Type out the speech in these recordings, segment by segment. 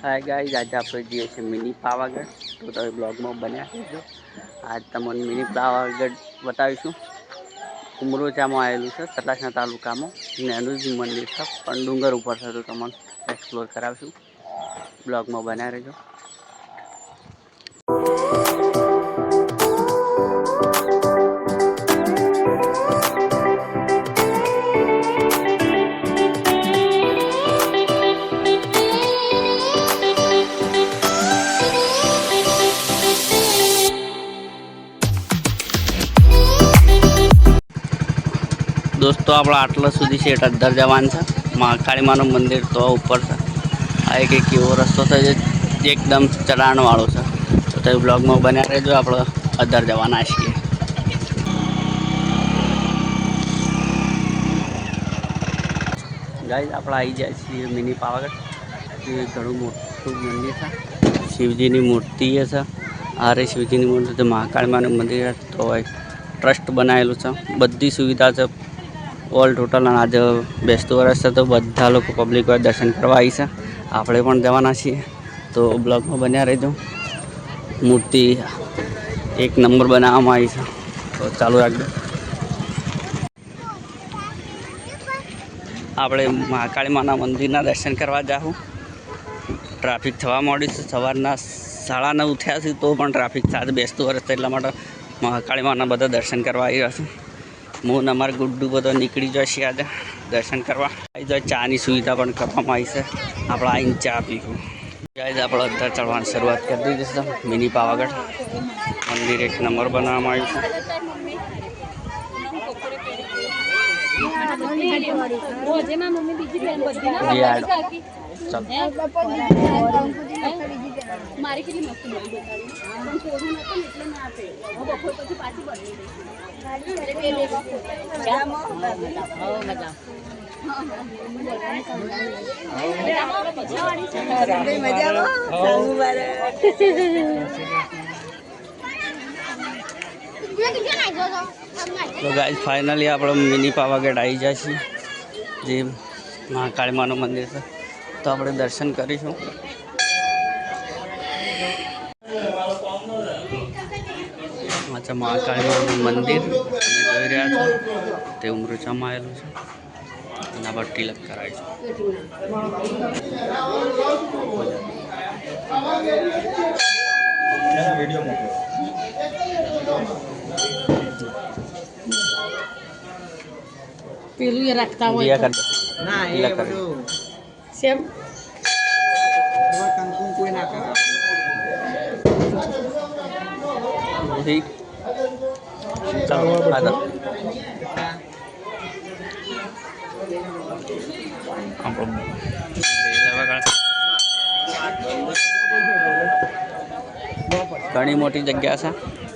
Hi guys, आज आप जઈએ છીએ મિની પાવાગઢ. તો તમે બ્લોગમાં બન્યા રહેજો. આજ તમને મિની પાવાગઢ બતાવીશું. ઉમરોચામાં આવેલું છે, સતલાસના તાલુકામાં નેનું જ મંદિર છે, પણ ડુંગર ઉપર છે. તો તમને એક્સપ્લોર કરાવશું. બ્લોગમાં બન્યા રહેજો. दोस्तों अपना आटला सुधी से अद्दर जवान है. महाकाली मानु मंदिर तो ऊपर है. आ एक एवो रस्तो है जो एकदम चढ़ाण वालों है. तो ब्लॉग में बना रहे आप अद्दर जवाना छे. गाइस आप आई जाए मिनी पावागढ़. ये घणु मोटू मंदिर है. शिवजी की मूर्ति है. आ रही शिवजी की मूर्ति. महाकाली मानु मंदिर है तो ट्रस्ट बनाएलू है. बधी सुविधा है ऑल टोटल. आज बेसतु वर्ष है तो बधा लोग पब्लिक दर्शन करवा आई है. आपणे पण जवाना छीए. तो ब्लॉग में बन्या रहीजो. मूर्ति एक नंबर बनाववामां आई है. तो चालू राखजो. આપણે મહાકાળી માના મંદિરના દર્શન કરવા જાઉં. ટ્રાફિક થવા માંડ્યું છે. સવારના 9:30 થયા છે તો પણ ટ્રાફિક સાથે બેસતું વર્ષ એટલા માટે મહાકાળી માના બધા દર્શન કરવા આવી રહ્યા છે. હું અમારે ગુડ્ડુ બધો નીકળી જશે આજે દર્શન કરવા. આવી જાય ચાની સુવિધા પણ કરવામાં આવી છે. આપણે આવીને ચા પીવું. ગાઈઝ આપણે અદ્દર ચડવાની શરૂઆત કરી દીધી છે. મિની પાવાગઢ મંદિર એક નંબર બનાવવામાં આવ્યું છે. तो गाइस फाइनली आप मिनी पावागढ़ आई जाए जे महाकाली मानु मंदिर है. तो आप दर्शन करीशू. अच्छा महाकाली मानु मंदिर જોઈ રહ્યા છો તે ઉમરોચામાં આવેલું છે. એના પર તિલક કરાય છે. વિડિયો મોકલો. પેલું એ રાખતા હોય ના એ બધું સેમ કંકુ કોઈ ના કરે. ઠીક ચાલો આદર ઘણી મોટી જગ્યા છે.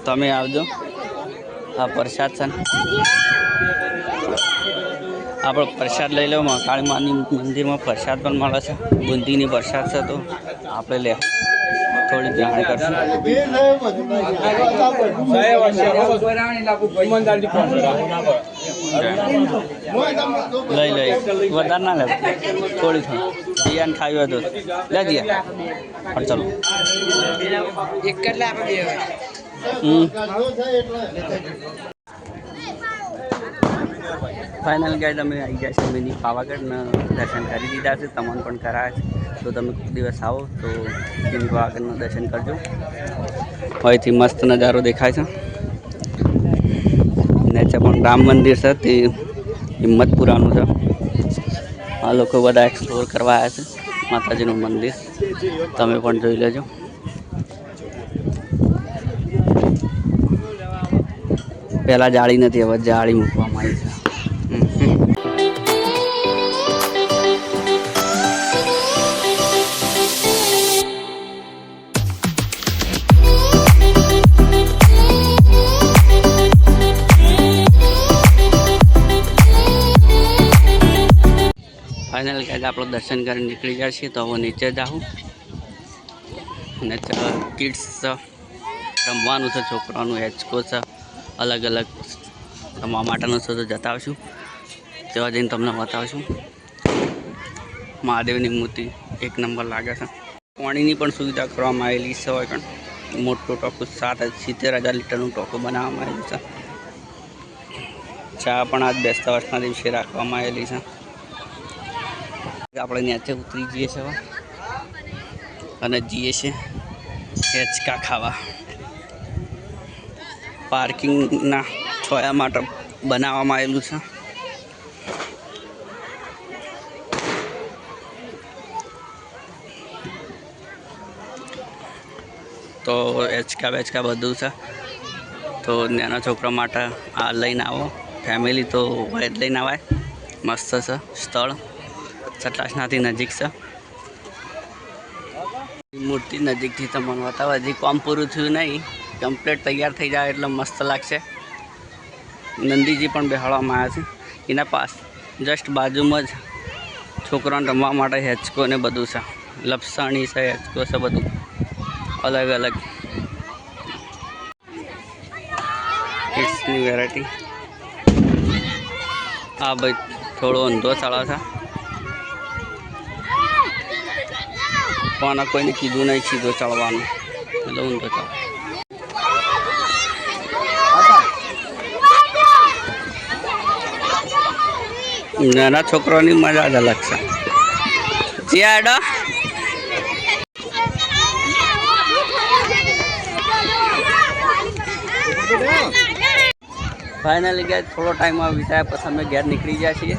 તમે આવજો. આ પ્રસાદ છે. આપણે પ્રસાદ લઈ લો. મહાકાળી માની મંદિરમાં પ્રસાદ પણ મળે છે. બુંદીની પ્રસાદ છે તો આપણે લે થોડી જાણ કરશું. લઈ લઈ વધારે ના લે થોડી થોડી દિયાને ખાવી હતું લે દિયા. પણ ચલો એક કેટલા આપણે फाइनल गाइड अमे आई जाए मिनी पावागढ़ दर्शन कर दीदा है. तमने पण कराया है. तो तमे कोई दिवस आओ तो मिनी पावागढ़ दर्शन करजो. अहींथी मस्त नजारो देखाय छे. नीचे पण राम मंदिर है ते हिम्मतपुरानु है. आ लोग बधा एक्सप्लोर करवा आया है माताजीनु मंदिर. तमे पण जोई लेजो. पहला जाड़ी नहीं हवे जाड़ी मूकवामां आवी छे. फाइनल गाइस आप दर्शन कर निकली जाए. तो हम नीचे जाऊँ. नीचे किड्स रमवानुं छे. छोकरानुं हेचको छे. अलग अलग रमवा माटेनुं छे. तो जता आवीशुं. तेवा जईने तमने बतावीशुं. महादेवनी मूर्ति एक नंबर लागे छे. પાણીની પણ સુવિધા કરવામાં આવેલી છે. હોય પણ મોટું ટોકું 70,000 લીટરનું ટોકું બનાવવામાં આવેલું છે. ચા પણ આજ બેસતા વર્ષના દિવસે રાખવામાં આવેલી છે. આપણે ત્યાંથી ઉતરી જઈએ છીએ અને જઈએ છીએ હેચકા ખાવા. પાર્કિંગના છોયા માટે બનાવવામાં આવેલું છે. તો હેચકા બેચકા બધું છે. તો નાના છોકરા માટે આ લઈને આવો. ફેમિલી તો જ લઈને આવાય. મસ્ત છે સ્થળ, સતલાસનાથી નજીક છે. મૂર્તિ નજીકથી તમને બતાવો. હજી કામ પૂરું થયું નહીં, કમ્પ્લીટ તૈયાર થઈ જાય એટલે મસ્ત લાગશે. નંદીજી પણ બેહાડવામાં આવ્યા છે. એના પાસ જસ્ટ બાજુમાં જ છોકરાઓને રમવા માટે હેચકો ને બધું છે. લપસણી છે, હેચકો છે, બધું અલગ અલગ કિડ્સની વેરાયટી. હા ભાઈ, થોડો ઊંધો ચાલે છે પણ કોઈને કીધું નહીં સીધો ચડવાનું, એટલે ઊંધો ચાલે. નાના છોકરાઓની મજા જ અલગ છે. જીયાડો ફાઇનલી ગયા. થોડો ટાઈમ વિતાયા પછી અમે ઘેર નીકળી ગયા છીએ.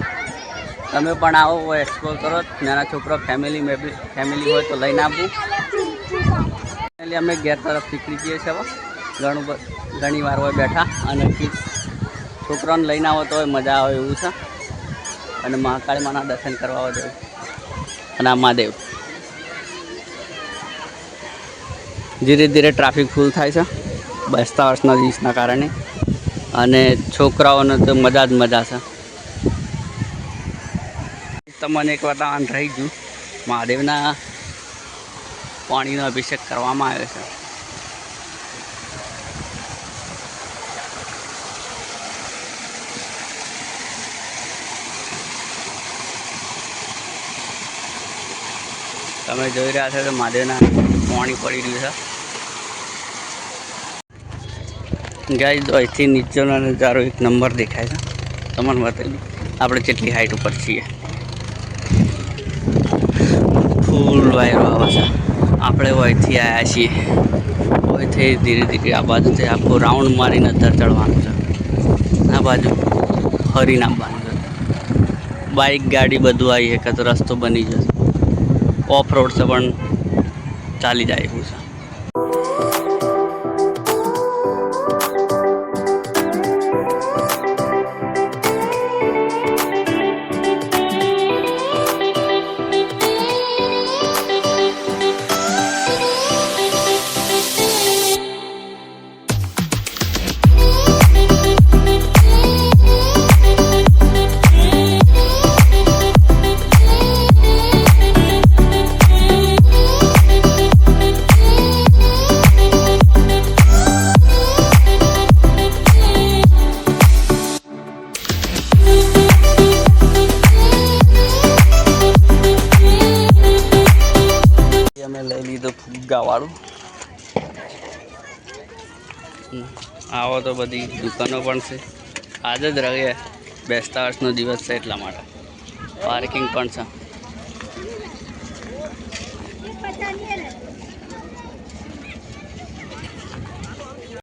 તમે પણ આવો, એક્સપ્લોર કરો. નાના છોકરો ફેમિલી હોય તો લઈને આવવું. ફાઇનલી અમે ઘેર તરફ નીકળી જઈએ છીએ. ઘણી વાર હોય બેઠા અને છોકરાઓને લઈને આવો તો મજા આવે એવું છે. અને મહાકાળી માના દર્શન કરવા દેવું. અને આ મહાદેવ ધીરે ધીરે ટ્રાફિક ફૂલ થાય છે બેસતા વર્ષના દિવસના કારણે. અને છોકરાઓને તો મજા જ મજા છે. તમને એક વાતાવરણ રહી ગયું. મહાદેવના પાણીનો અભિષેક કરવામાં આવ્યો છે. તમે જોઈ રહ્યા છો કે મહાદેવના પાણી પડી રહ્યું છે. ગાઈસ, અહીંથી નીચેનો નજારો એક નંબર દેખાય છે. તમને બતાવી આપણે કેટલી હાઈટ ઉપર છીએ. ફૂલ વાયરો આવે છે. આપણે અહીંથી આવ્યા છીએ. અહીંથી ધીરે ધીરે આ બાજુથી આખું રાઉન્ડ મારીને અંદર ચડવાનું છે. આ બાજુ ફરીને આવવાનું છે. બાઇક ગાડી બધું આવી શકે તો રસ્તો બની જશે. ઓફ રોડ છે પણ ચાલી જાય એવું છે. અમે લઈ લીધો ફુગ્ગાવાળું. આવો તો બધી દુકાનો પણ છે. આજે જ રહે બેસતા વર્ષનો દિવસ છે એટલા માટે પાર્કિંગ પણ છે.